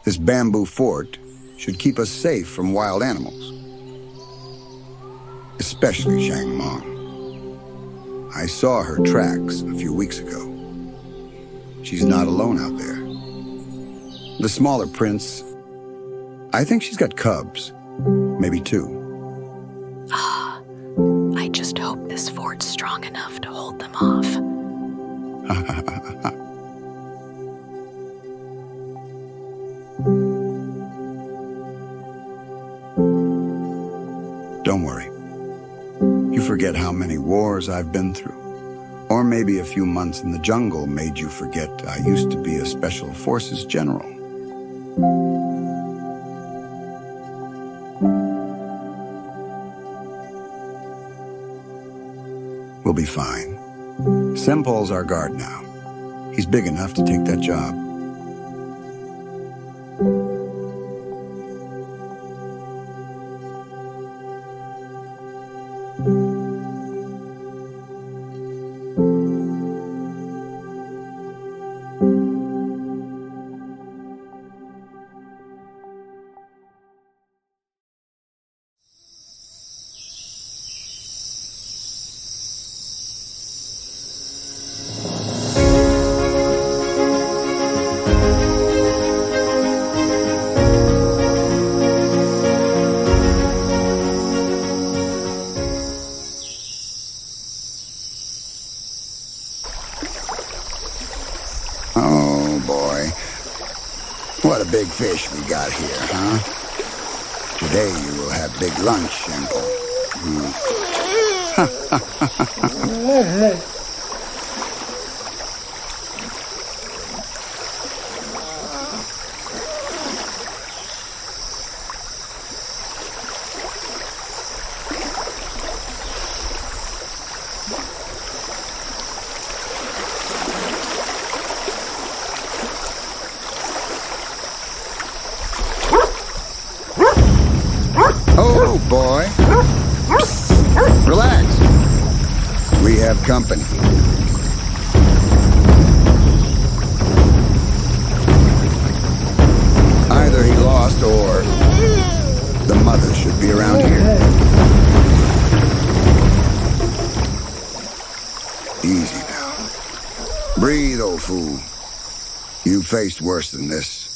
This bamboo fort should keep us safe from wild animals, especially Shang Mong. I saw her tracks a few weeks ago. She's not alone out there. The smaller prince, I think she's got cubs, maybe two. I just hope this fort's strong enough to hold them off. Don't worry. You forget how many wars I've been through. Or maybe a few months in the jungle made you forget I used to be a special forces general. We'll be fine. Sempol's our guard now. He's big enough to take that job. Oh, boy. What a big fish we got here, huh? Today you will have big lunch, Sempol. boy. Relax. We have company. Either he lost or the mother should be around here. Easy now. Breathe, old fool. You faced worse than this.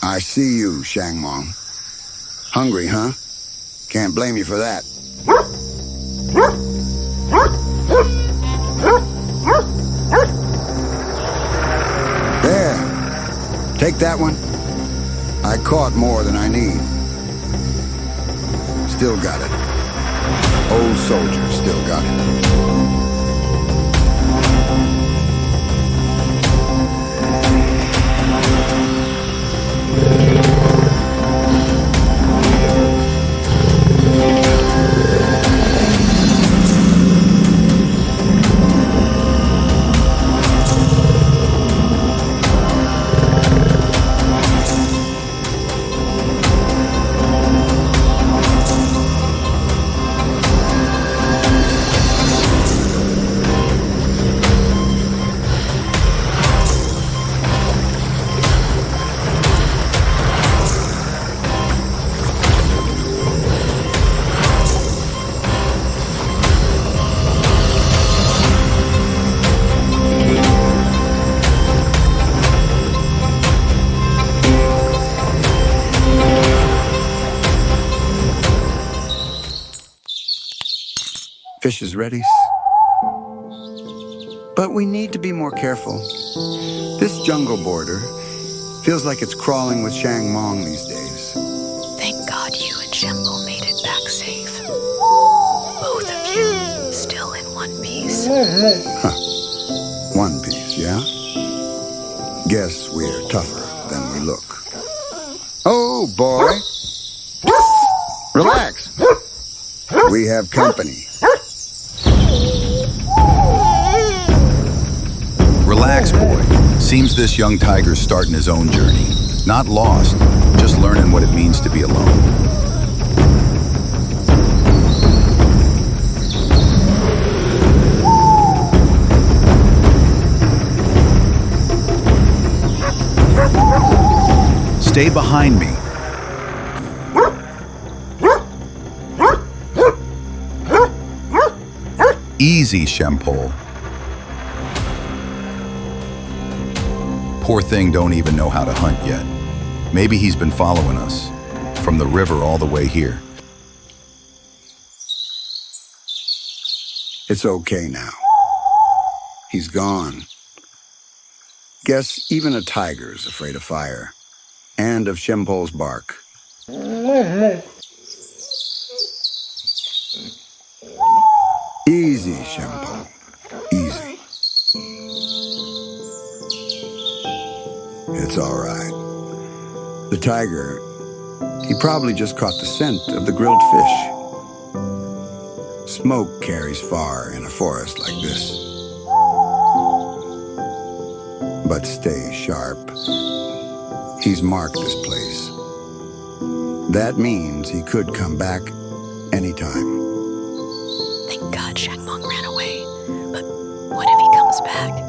I see you, Shangmong. Hungry, huh? Can't blame you for that. There. Take that one. I caught more than I need. Still got it. Old soldier still got it. Fish is ready. But we need to be more careful. This jungle border feels like it's crawling with Shangmong these days. Thank God you and Shembo made it back safe. Both of you still in one piece. Huh. One piece, yeah? Guess we're tougher than we look. Oh, boy. Relax. We have company. Relax, boy. Seems this young tiger's starting his own journey. Not lost, just learning what it means to be alone. Stay behind me. Easy, Shempole. Poor thing don't even know how to hunt yet. Maybe he's been following us, from the river all the way here. It's okay now. He's gone. Guess even a tiger's afraid of fire, and of Shempole's bark. Easy, Shempole. Easy. It's all right. The tiger, he probably just caught the scent of the grilled fish. Smoke carries far in a forest like this. But stay sharp. He's marked this place. That means he could come back anytime. Thank God Shangmong ran away. But what if he comes back?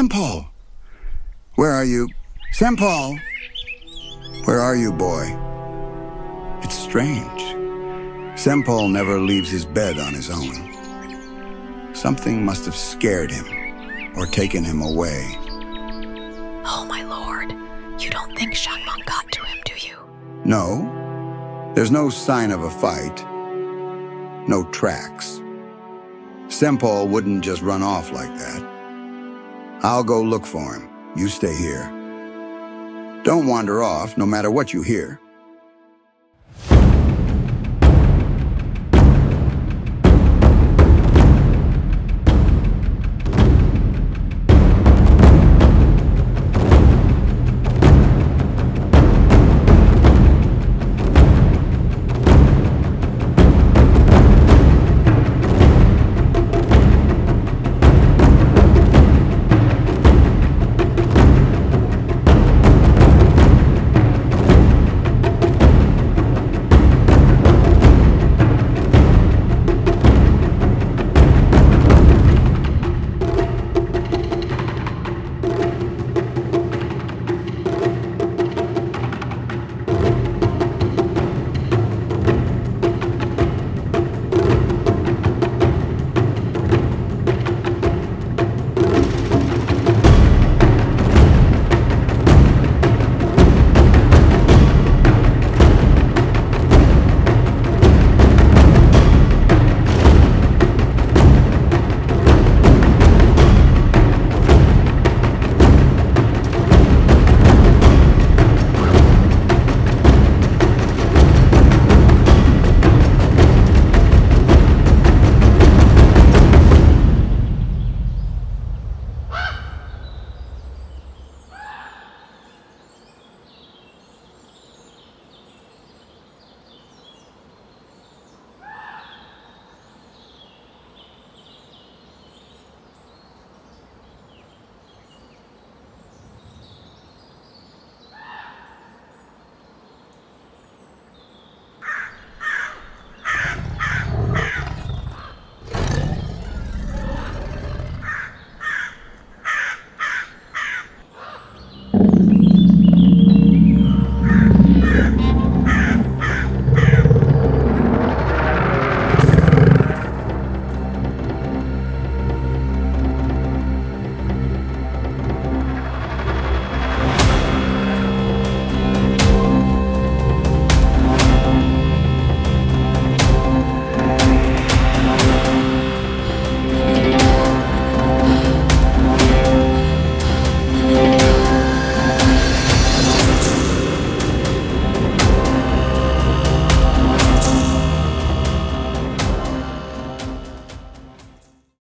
Sempol! Where are you? Sempol! Where are you, boy? It's strange. Sempol never leaves his bed on his own. Something must have scared him or taken him away. Oh, my lord. You don't think Shangmeng got to him, do you? No. There's no sign of a fight. No tracks. Sempol wouldn't just run off like that. I'll go look for him. You stay here. Don't wander off, no matter what you hear.